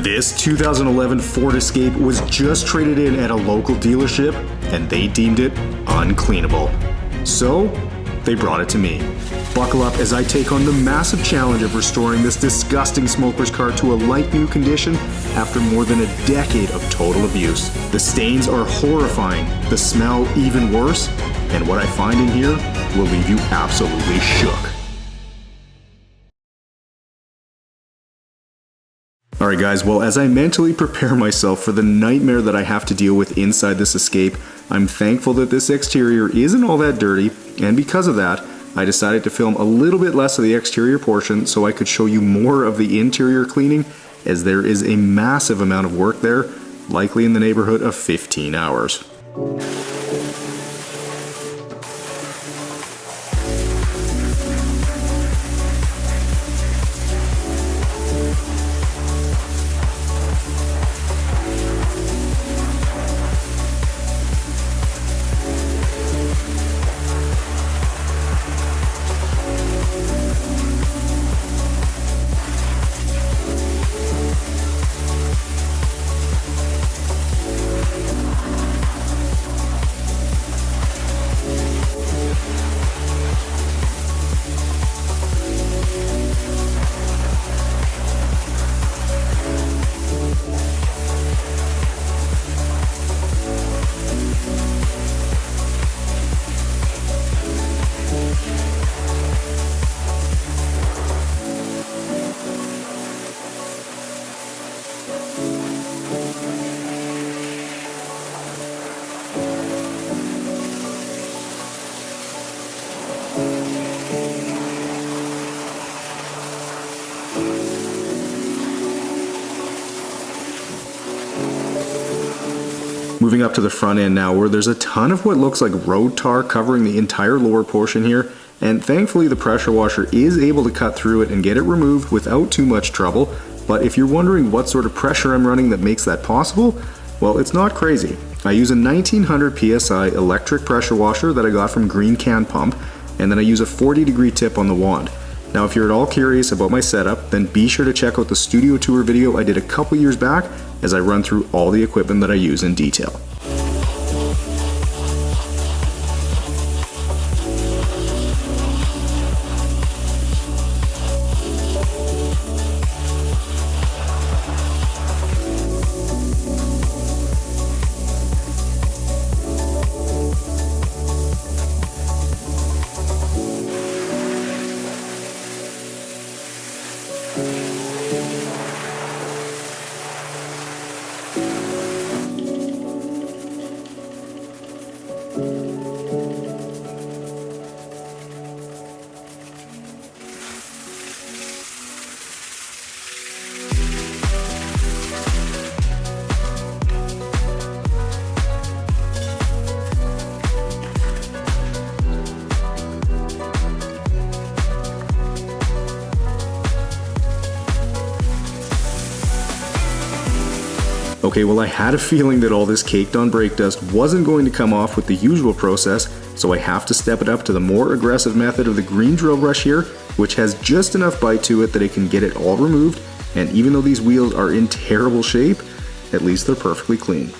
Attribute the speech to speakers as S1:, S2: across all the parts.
S1: This 2011 Ford Escape was just traded in at a local dealership and they deemed it uncleanable. So, they brought it to me. Buckle up as I take on the massive challenge of restoring this disgusting smoker's car to a like new condition after more than a decade of total abuse. The stains are horrifying, the smell even worse, and what I find in here will leave you absolutely shook. Alright guys, well as I mentally prepare myself for the nightmare that I have to deal with inside this Escape, I'm thankful that this exterior isn't all that dirty, and because of that, I decided to film a little bit less of the exterior portion so I could show you more of the interior cleaning, as there is a massive amount of work there, likely in the neighborhood of 15 hours. Moving up to the front end now, where there's a ton of what looks like road tar covering the entire lower portion here, and thankfully the pressure washer is able to cut through it and get it removed without too much trouble. But if you're wondering what sort of pressure I'm running that makes that possible, well, it's not crazy. I use a 1900 PSI electric pressure washer that I got from Green Can Pump, and then I use a 40-degree tip on the wand. Now if you're at all curious about my setup, then be sure to check out the studio tour video I did a couple years back as I run through all the equipment that I use in detail. Okay, well I had a feeling that all this caked on brake dust wasn't going to come off with the usual process, so I have to step it up to the more aggressive method of the green drill brush here, which has just enough bite to it that it can get it all removed, and even though these wheels are in terrible shape, at least they're perfectly clean.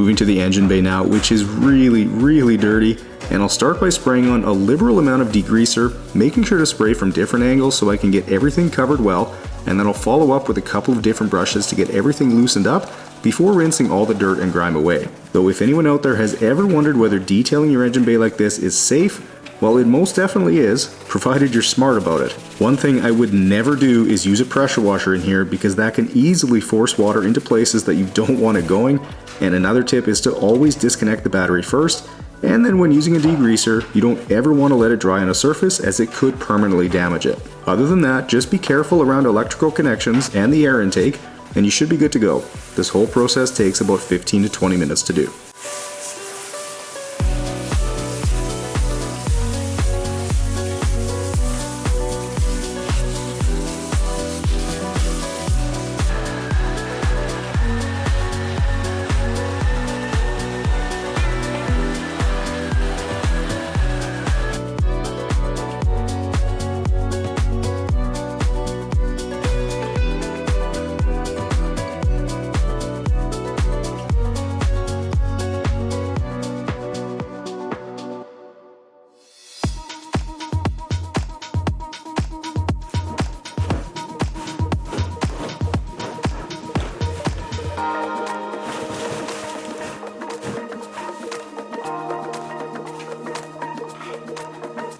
S1: Moving to the engine bay now, which is really dirty, and I'll start by spraying on a liberal amount of degreaser, making sure to spray from different angles so I can get everything covered well, and then I'll follow up with a couple of different brushes to get everything loosened up before rinsing all the dirt and grime away. Though if anyone out there has ever wondered whether detailing your engine bay like this is safe, well, it most definitely is, provided you're smart about it. One thing I would never do is use a pressure washer in here because that can easily force water into places that you don't want it going, and another tip is to always disconnect the battery first, and then when using a degreaser, you don't ever want to let it dry on a surface as it could permanently damage it. Other than that, just be careful around electrical connections and the air intake, and you should be good to go. This whole process takes about 15 to 20 minutes to do.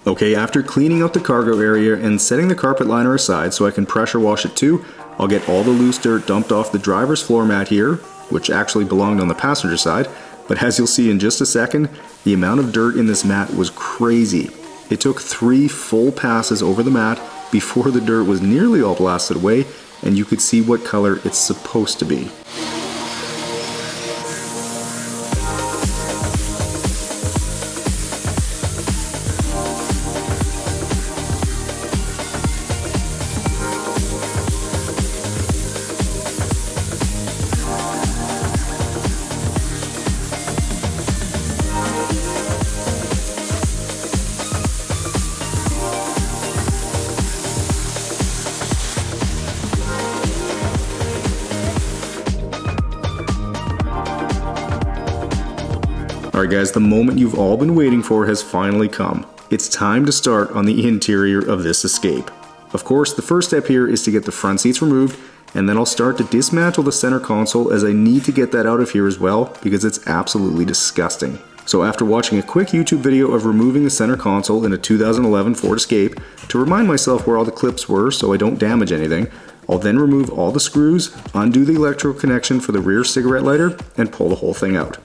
S1: Okay, after cleaning out the cargo area and setting the carpet liner aside so I can pressure wash it too, I'll get all the loose dirt dumped off the driver's floor mat here, which actually belonged on the passenger side, but as you'll see in just a second, the amount of dirt in this mat was crazy. It took 3 full passes over the mat before the dirt was nearly all blasted away, and you could see what color it's supposed to be. Alright guys, the moment you've all been waiting for has finally come. It's time to start on the interior of this Escape. Of course, the first step here is to get the front seats removed, and then I'll start to dismantle the center console as I need to get that out of here as well because it's absolutely disgusting. So after watching a quick YouTube video of removing the center console in a 2011 Ford Escape to remind myself where all the clips were so I don't damage anything, I'll then remove all the screws, undo the electrical connection for the rear cigarette lighter, and pull the whole thing out.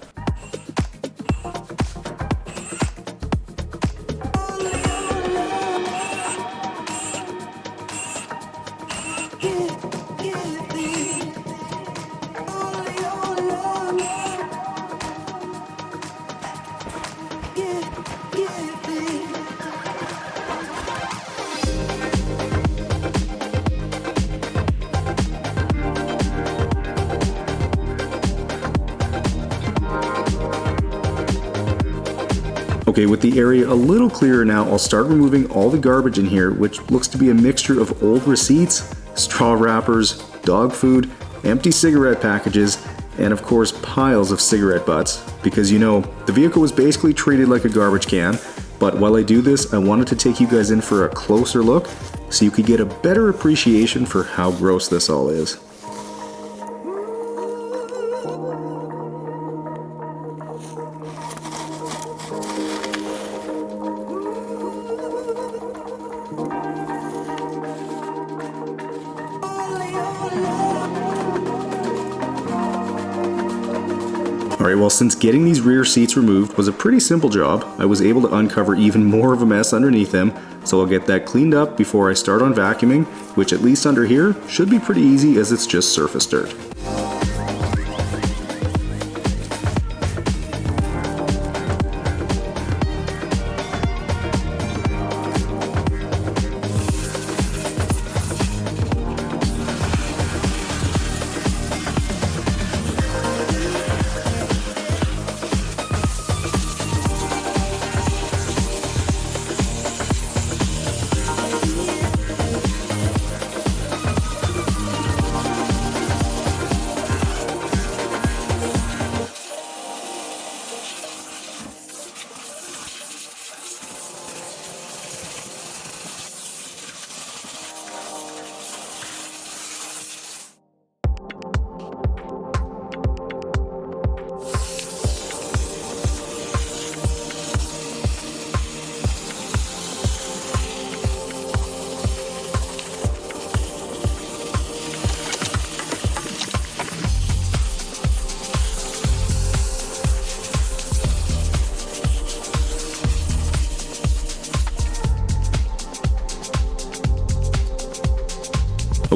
S1: Okay, with the area a little clearer now, I'll start removing all the garbage in here, which looks to be a mixture of old receipts, straw wrappers, dog food, empty cigarette packages, and of course piles of cigarette butts, because you know, the vehicle was basically treated like a garbage can. But while I do this, I wanted to take you guys in for a closer look so you could get a better appreciation for how gross this all is. Alright, well, since getting these rear seats removed was a pretty simple job, I was able to uncover even more of a mess underneath them, so I'll get that cleaned up before I start on vacuuming, which at least under here should be pretty easy as it's just surface dirt.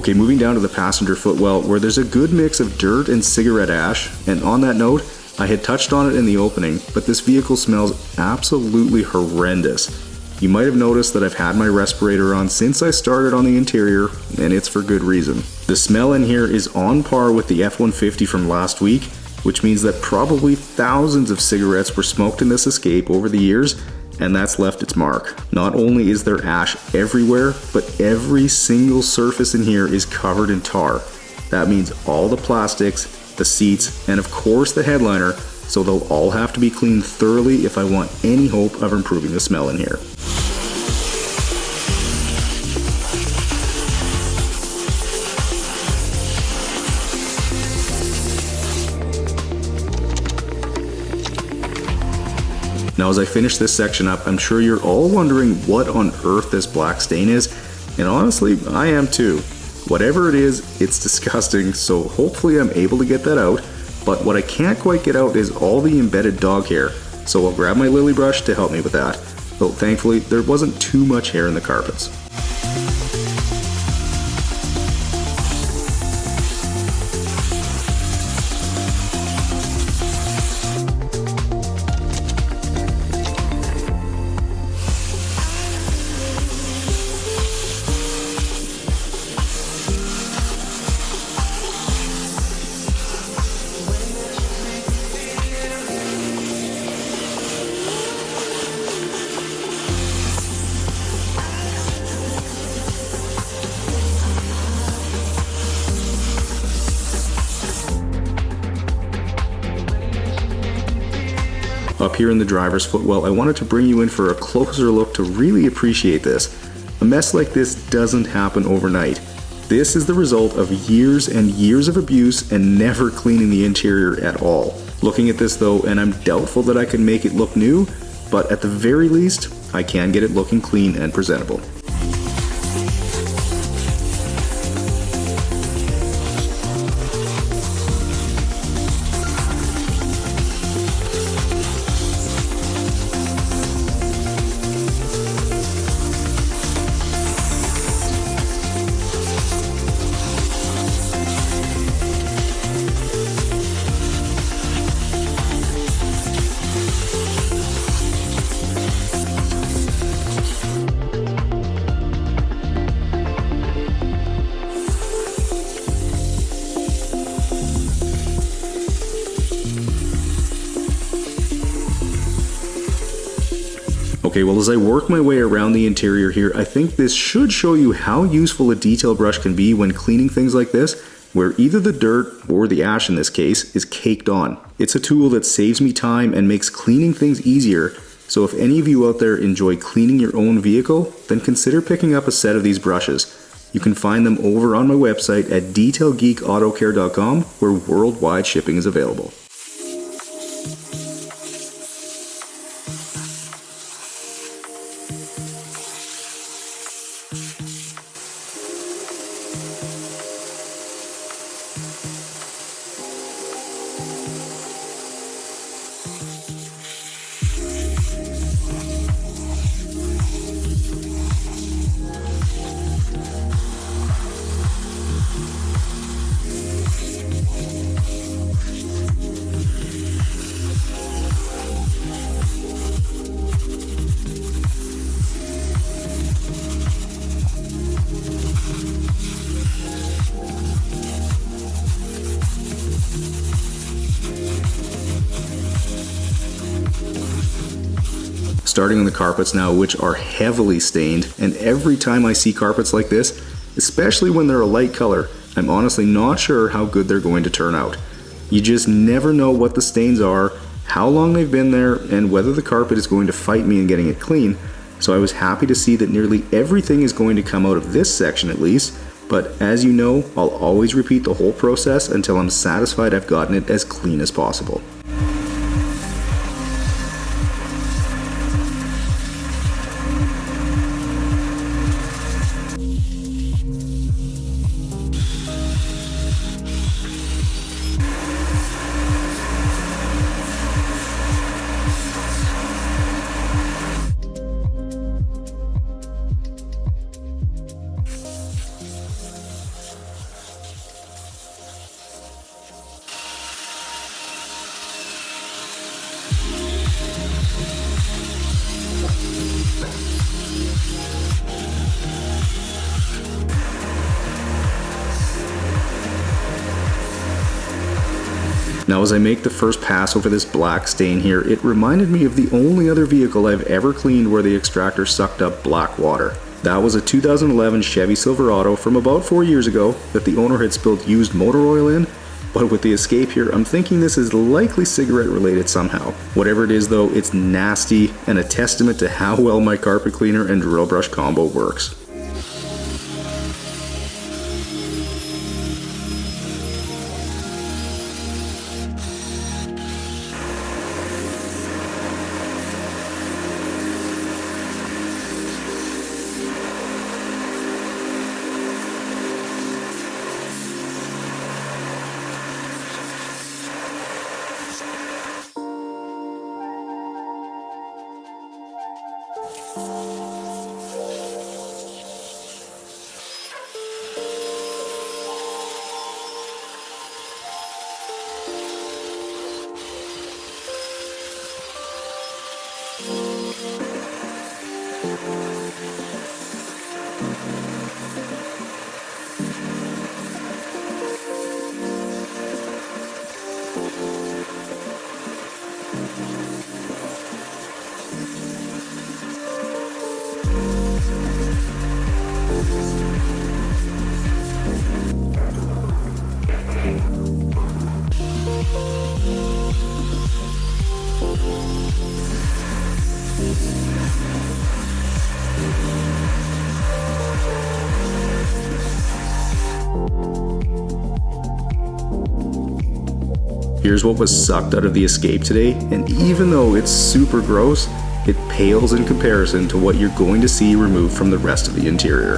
S1: Okay, moving down to the passenger footwell, where there's a good mix of dirt and cigarette ash, and on that note, I had touched on it in the opening, but this vehicle smells absolutely horrendous. You might have noticed that I've had my respirator on since I started on the interior, and it's for good reason. The smell in here is on par with the F-150 from last week, which means that probably thousands of cigarettes were smoked in this Escape over the years, and that's left its mark. Not only is there ash everywhere, but every single surface in here is covered in tar. That means all the plastics, the seats, and of course the headliner, so they'll all have to be cleaned thoroughly if I want any hope of improving the smell in here. Now as I finish this section up, I'm sure you're all wondering what on earth this black stain is, and honestly, I am too. Whatever it is, it's disgusting, so hopefully I'm able to get that out, but what I can't quite get out is all the embedded dog hair, so I'll grab my lily brush to help me with that. Though thankfully, there wasn't too much hair in the carpets. Up here in the driver's footwell, I wanted to bring you in for a closer look to really appreciate this. A mess like this doesn't happen overnight. This is the result of years and years of abuse and never cleaning the interior at all. Looking at this though, and I'm doubtful that I can make it look new, but at the very least, I can get it looking clean and presentable. Okay, well as I work my way around the interior here, I think this should show you how useful a detail brush can be when cleaning things like this, where either the dirt, or the ash in this case, is caked on. It's a tool that saves me time and makes cleaning things easier, so if any of you out there enjoy cleaning your own vehicle, then consider picking up a set of these brushes. You can find them over on my website at detailgeekautocare.com, where worldwide shipping is available. Starting on the carpets now, which are heavily stained, and every time I see carpets like this, especially when they're a light color, I'm honestly not sure how good they're going to turn out. You just never know what the stains are, how long they've been there, and whether the carpet is going to fight me in getting it clean, so I was happy to see that nearly everything is going to come out of this section at least, but as you know, I'll always repeat the whole process until I'm satisfied I've gotten it as clean as possible. Now as I make the first pass over this black stain here, it reminded me of the only other vehicle I've ever cleaned where the extractor sucked up black water. That was a 2011 Chevy Silverado from about 4 years ago that the owner had spilled used motor oil in, but with the Escape here, I'm thinking this is likely cigarette related somehow. Whatever it is though, it's nasty and a testament to how well my carpet cleaner and drill brush combo works. Here's what was sucked out of the Escape today, and even though it's super gross, it pales in comparison to what you're going to see removed from the rest of the interior.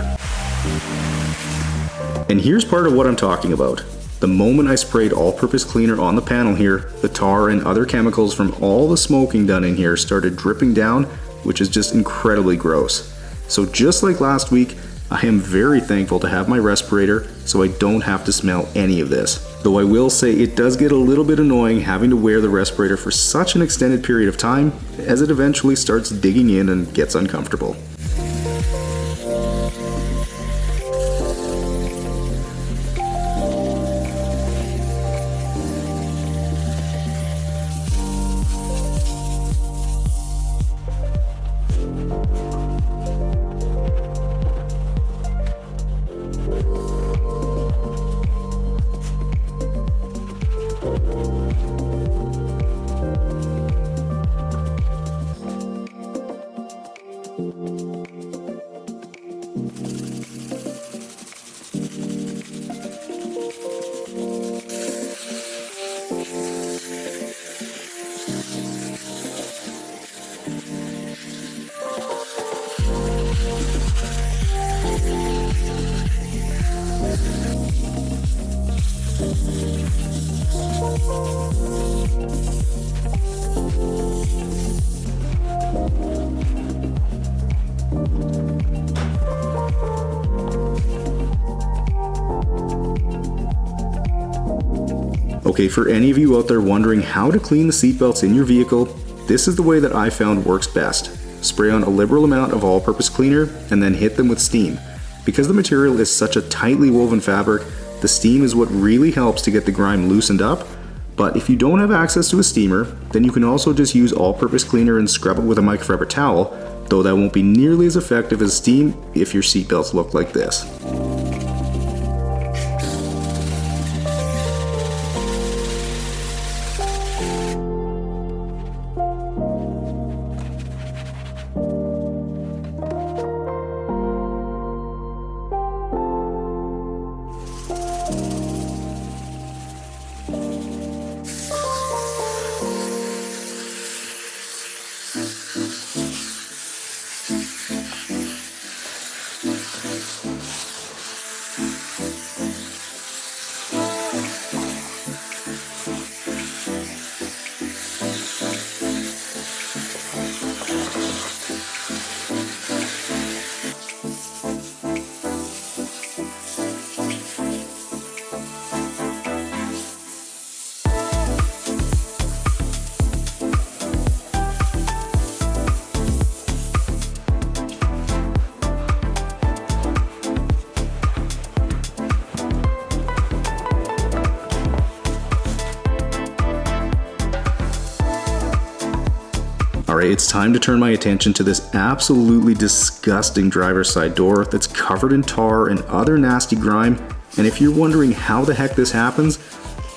S1: And here's part of what I'm talking about. The moment I sprayed all-purpose cleaner on the panel here, the tar and other chemicals from all the smoking done in here started dripping down, which is just incredibly gross. So just like last week, I am very thankful to have my respirator so I don't have to smell any of this. Though I will say it does get a little bit annoying having to wear the respirator for such an extended period of time, as it eventually starts digging in and gets uncomfortable. Okay, for any of you out there wondering how to clean the seatbelts in your vehicle, this is the way that I found works best. Spray on a liberal amount of all-purpose cleaner and then hit them with steam. Because the material is such a tightly woven fabric, the steam is what really helps to get the grime loosened up. But if you don't have access to a steamer, then you can also just use all-purpose cleaner and scrub it with a microfiber towel, though that won't be nearly as effective as steam if your seatbelts look like this. Alright, it's time to turn my attention to this absolutely disgusting driver's side door that's covered in tar and other nasty grime, and if you're wondering how the heck this happens,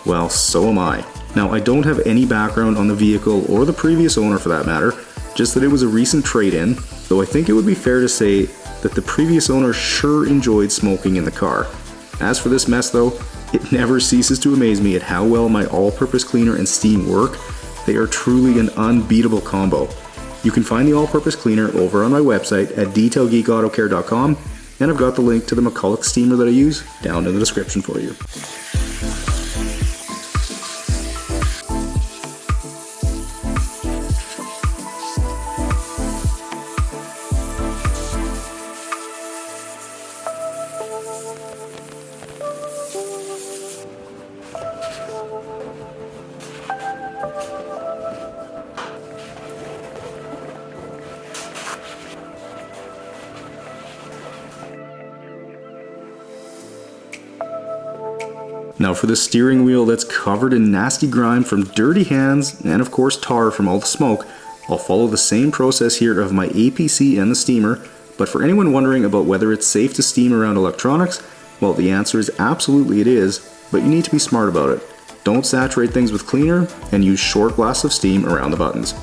S1: well, so am I. Now, I don't have any background on the vehicle or the previous owner for that matter, just that it was a recent trade-in, though I think it would be fair to say that the previous owner sure enjoyed smoking in the car. As for this mess though, it never ceases to amaze me at how well my all-purpose cleaner and steam work. They are truly an unbeatable combo. You can find the all-purpose cleaner over on my website at detailgeekautocare.com, and I've got the link to the McCulloch steamer that I use down in the description for you. Now for the steering wheel that's covered in nasty grime from dirty hands and of course tar from all the smoke, I'll follow the same process here of my APC and the steamer, but for anyone wondering about whether it's safe to steam around electronics, well, the answer is absolutely it is, but you need to be smart about it. Don't saturate things with cleaner and use short blasts of steam around the buttons.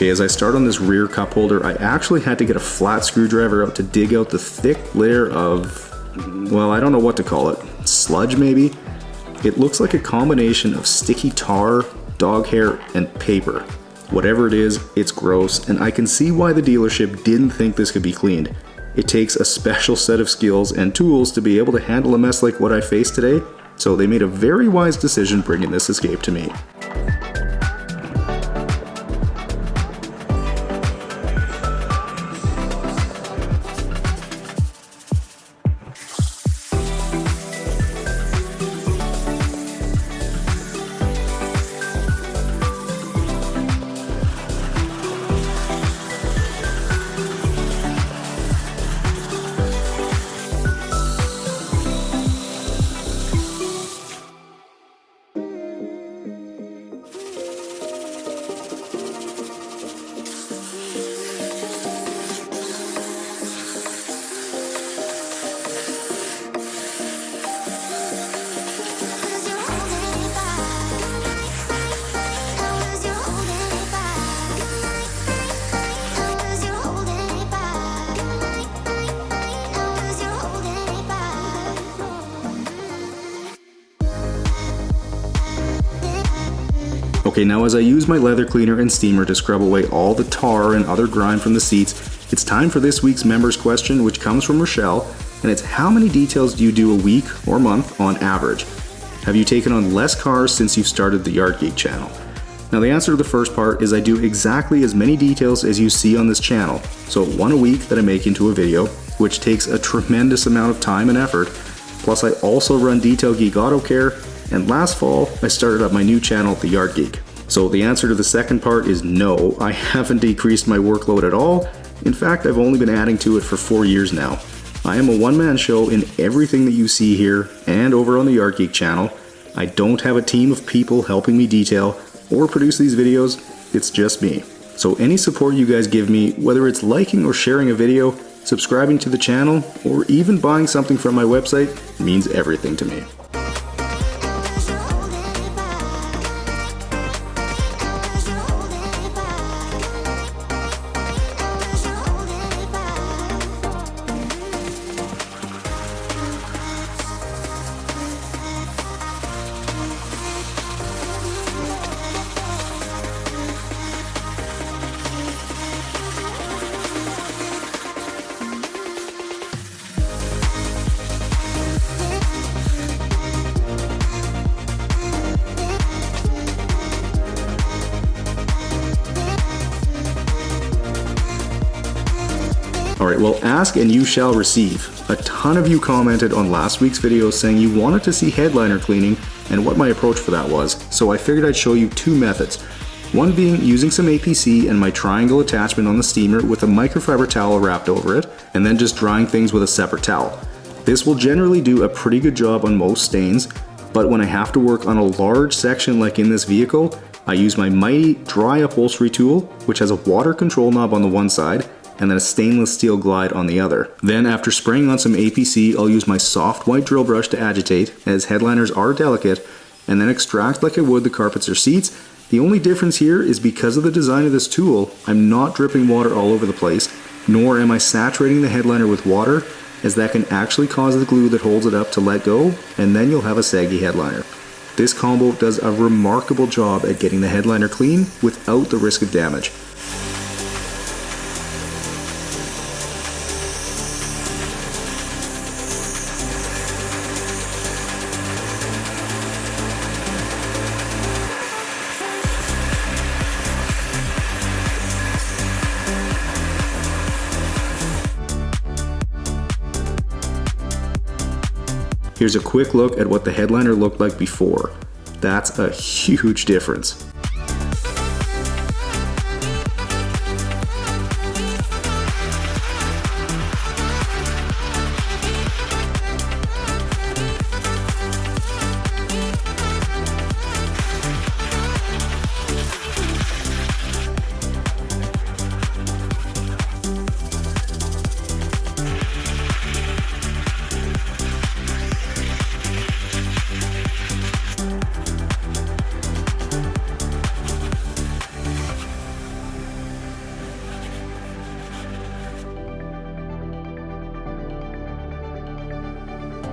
S1: Okay, as I start on this rear cup holder, I actually had to get a flat screwdriver out to dig out the thick layer of, well, I don't know what to call it. Sludge, maybe? It looks like a combination of sticky tar, dog hair, and paper. Whatever it is, it's gross, and I can see why the dealership didn't think this could be cleaned. It takes a special set of skills and tools to be able to handle a mess like what I faced today, so they made a very wise decision bringing this escape to me. Okay, now as I use my leather cleaner and steamer to scrub away all the tar and other grime from the seats, it's time for this week's members question, which comes from Rochelle, and it's how many details do you do a week or month on average? Have you taken on less cars since you've started the Yard Geek channel? Now the answer to the first part is I do exactly as many details as you see on this channel, so one a week that I make into a video, which takes a tremendous amount of time and effort. Plus I also run Detail Geek Autocare, and last fall I started up my new channel, The Yard Geek. So the answer to the second part is no, I haven't decreased my workload at all. In fact, I've only been adding to it for 4 years now. I am a one-man show in everything that you see here and over on the Yard Geek channel. I don't have a team of people helping me detail or produce these videos, it's just me. So any support you guys give me, whether it's liking or sharing a video, subscribing to the channel, or even buying something from my website, means everything to me. Alright, well, ask and you shall receive. A ton of you commented on last week's video saying you wanted to see headliner cleaning and what my approach for that was, so I figured I'd show you two methods. One being using some APC and my triangle attachment on the steamer with a microfiber towel wrapped over it, and then just drying things with a separate towel. This will generally do a pretty good job on most stains, but when I have to work on a large section like in this vehicle, I use my mighty dry upholstery tool, which has a water control knob on the one side, and then a stainless steel glide on the other. Then after spraying on some APC, I'll use my soft white drill brush to agitate, as headliners are delicate, and then extract like I would the carpets or seats. The only difference here is because of the design of this tool, I'm not dripping water all over the place, nor am I saturating the headliner with water, as that can actually cause the glue that holds it up to let go, and then you'll have a saggy headliner. This combo does a remarkable job at getting the headliner clean without the risk of damage. Here's a quick look at what the headliner looked like before. That's a huge difference.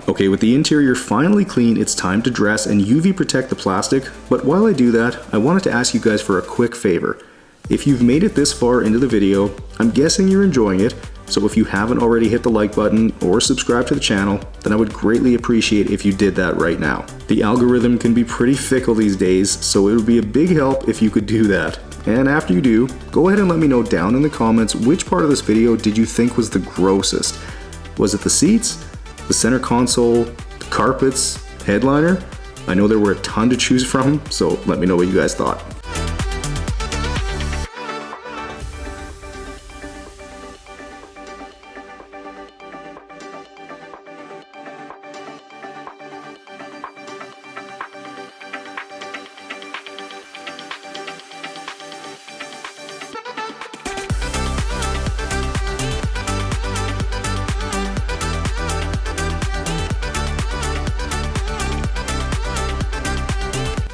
S1: Okay, with the interior finally clean, it's time to dress and UV protect the plastic, but while I do that, I wanted to ask you guys for a quick favor. If you've made it this far into the video, I'm guessing you're enjoying it, so if you haven't already hit the like button or subscribe to the channel, then I would greatly appreciate if you did that right now. The algorithm can be pretty fickle these days, so it would be a big help if you could do that. And after you do, go ahead and let me know down in the comments which part of this video did you think was the grossest. Was it the seats, the center console, the carpets, headliner? I know there were a ton to choose from, so let me know what you guys thought.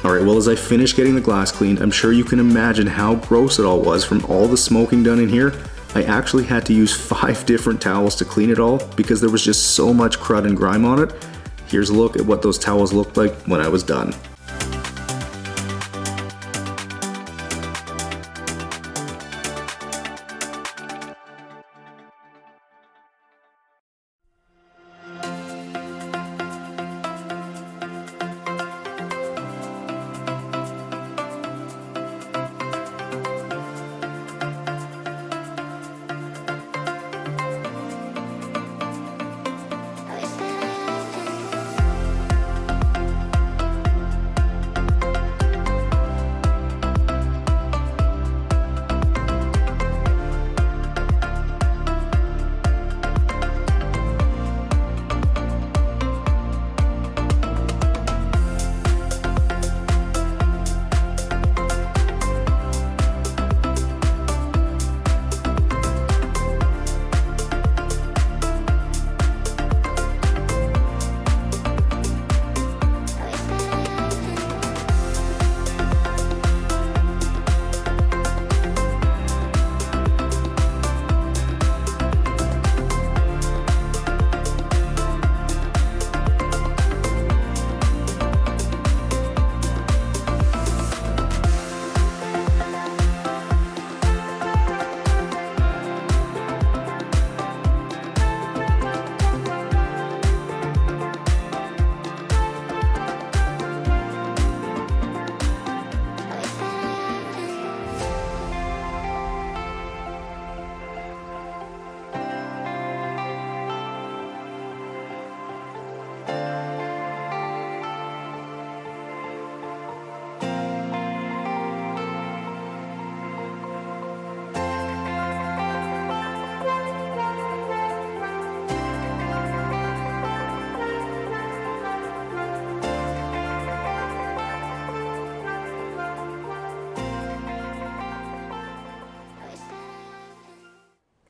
S1: Alright, well, as I finish getting the glass cleaned, I'm sure you can imagine how gross it all was from all the smoking done in here. I actually had to use 5 different towels to clean it all because there was just so much crud and grime on it. Here's a look at what those towels looked like when I was done.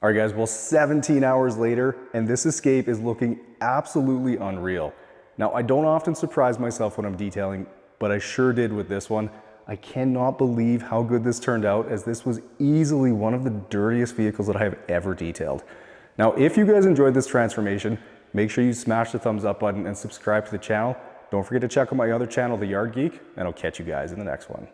S1: All right guys, well 17 hours later, and this Escape is looking absolutely unreal. Now I don't often surprise myself when I'm detailing, but I sure did with this one. I cannot believe how good this turned out, as this was easily one of the dirtiest vehicles that I have ever detailed. Now if you guys enjoyed this transformation, make sure you smash the thumbs up button and subscribe to the channel. Don't forget to check out my other channel, The Yard Geek, and I'll catch you guys in the next one.